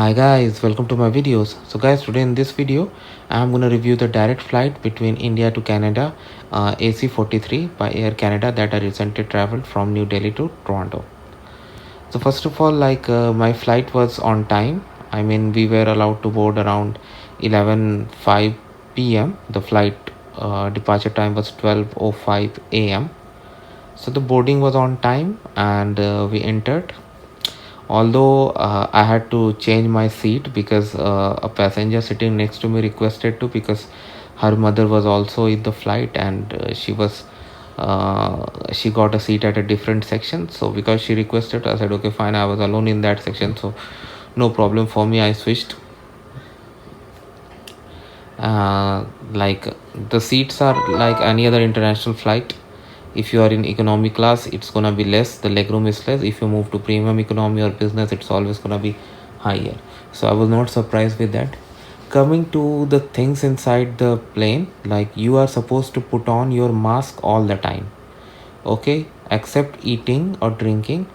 Hi guys, welcome to my videos. So guys, today in this video I'm gonna review the direct flight between India to Canada, AC43 by Air Canada that I recently traveled from New Delhi to Toronto. So first of all, my flight was on time. I mean, we were allowed to board around 11:05 p.m. The flight departure time was 12:05 a.m. So the boarding was on time and we entered. Although I had to change my seat because a passenger sitting next to me requested to, because her mother was also in the flight and she got a seat at a different section. So because she requested, I said okay fine, I was alone in that section, so no problem for me, I switched. Like the seats are like any other international flight. If you are in economy class, it's gonna be less, the legroom is less. If you move to premium economy or business, it's always gonna be higher. So I was not surprised with that. Coming to the things inside the plane, like you are supposed to put on your mask all the time, okay, except eating or drinking.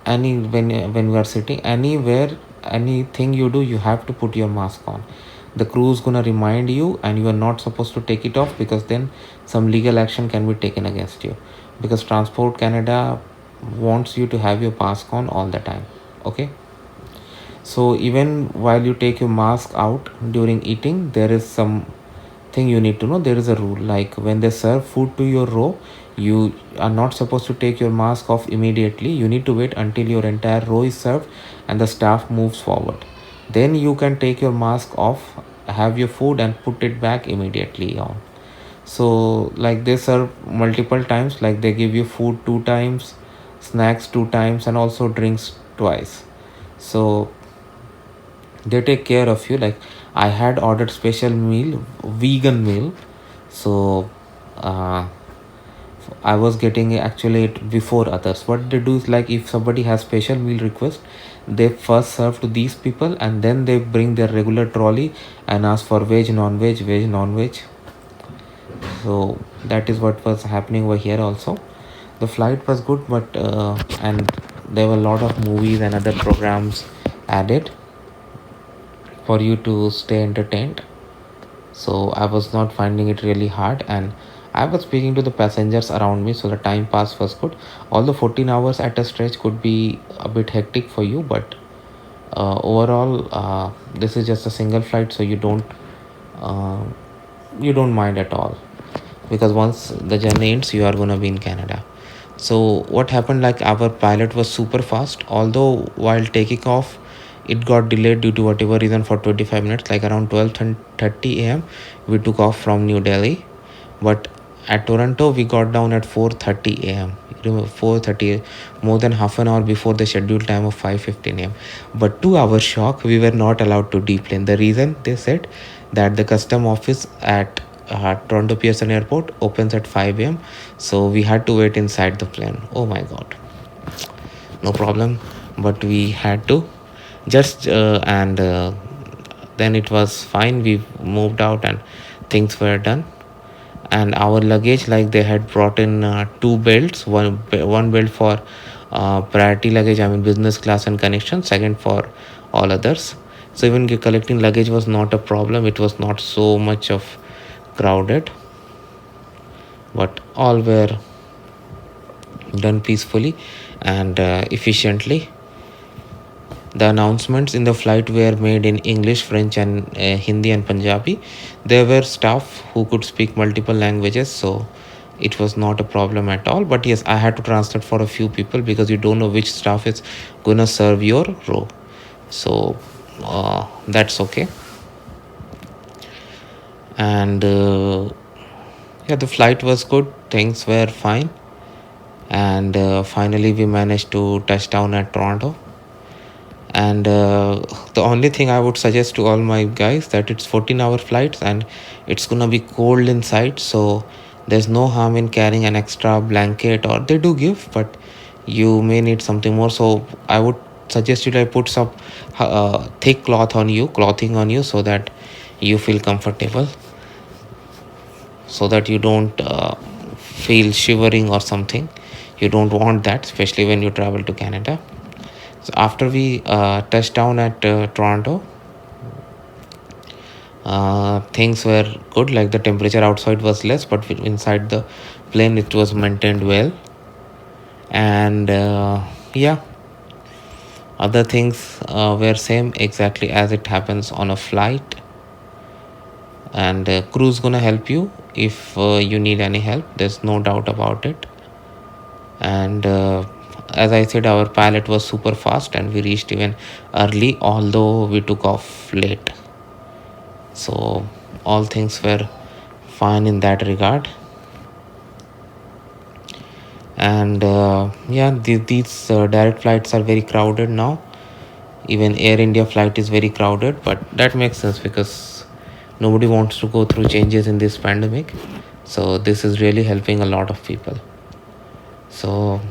Any when you are sitting anywhere, anything you do, you have to put your mask on. The crew is gonna remind you and you are not supposed to take it off, because then some legal action can be taken against you, because Transport Canada wants you to have your mask on all the time. Okay, so even while you take your mask out during eating, there is some thing you need to know. There is a rule, like when they serve food to your row, you are not supposed to take your mask off immediately. You need to wait until your entire row is served and the staff moves forward. Then you can take your mask off, have your food and put it back immediately on. So like they serve multiple times, like they give you food 2 times, snacks 2 times, and also drinks twice. So they take care of you. Like I had ordered special meal, vegan meal. So uh, I was getting actually it before others. What they do is, like if somebody has special meal request, they first serve to these people and then they bring their regular trolley and ask for veg, non-veg, veg, non-veg. So that is what was happening over here also. The flight was good, but and there were a lot of movies and other programs added for you to stay entertained. So I was not finding it really hard, and I was speaking to the passengers around me, so the time pass was good. Although 14 hours at a stretch could be a bit hectic for you, but overall this is just a single flight, so uh, you don't mind at all, because once the journey ends you are going to be in Canada. So what happened, like our pilot was super fast, although while taking off it got delayed due to whatever reason for 25 minutes. Like around 12:30 a.m. we took off from New Delhi, but at Toronto we got down at 4:30 a.m. Remember, 4:30, more than half an hour before the scheduled time of 5:15 a.m. But to our shock, we were not allowed to deplane. The reason, they said that the custom office at Toronto Pearson Airport opens at 5 a.m. So we had to wait inside the plane. Oh my god, no problem, but we had to just and then it was fine. We moved out and things were done. And our luggage, like they had brought in two belts, one belt for priority luggage, I mean business class and connection, second for all others. So even collecting luggage was not a problem. It was not so much of crowded, but all were done peacefully and efficiently. The announcements in the flight were made in English, French, and Hindi and Punjabi. There were staff who could speak multiple languages, so it was not a problem at all. But yes, I had to translate for a few people, because you don't know which staff is gonna serve your row. So that's okay. And yeah, the flight was good. Things were fine. And finally, we managed to touch down at Toronto. And the only thing I would suggest to all my guys, that it's 14-hour flights and it's gonna be cold inside, so there's no harm in carrying an extra blanket, or they do give, but you may need something more. So I would suggest you to put some thick clothing on you, so that you feel comfortable, so that you don't feel shivering or something. You don't want that, especially when you travel to Canada. So after we touched down at Toronto, things were good. Like the temperature outside was less, but inside the plane it was maintained well. And yeah, other things were same exactly as it happens on a flight. And crew is gonna help you if you need any help. There's no doubt about it. And as I said, our pilot was super fast and we reached even early, although we took off late. So all things were fine in that regard. And yeah, these direct flights are very crowded now. Even Air India flight is very crowded, but that makes sense because nobody wants to go through changes in this pandemic. So this is really helping a lot of people. So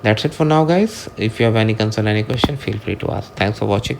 that's it for now, guys. If you have any concern, any question, feel free to ask. Thanks for watching.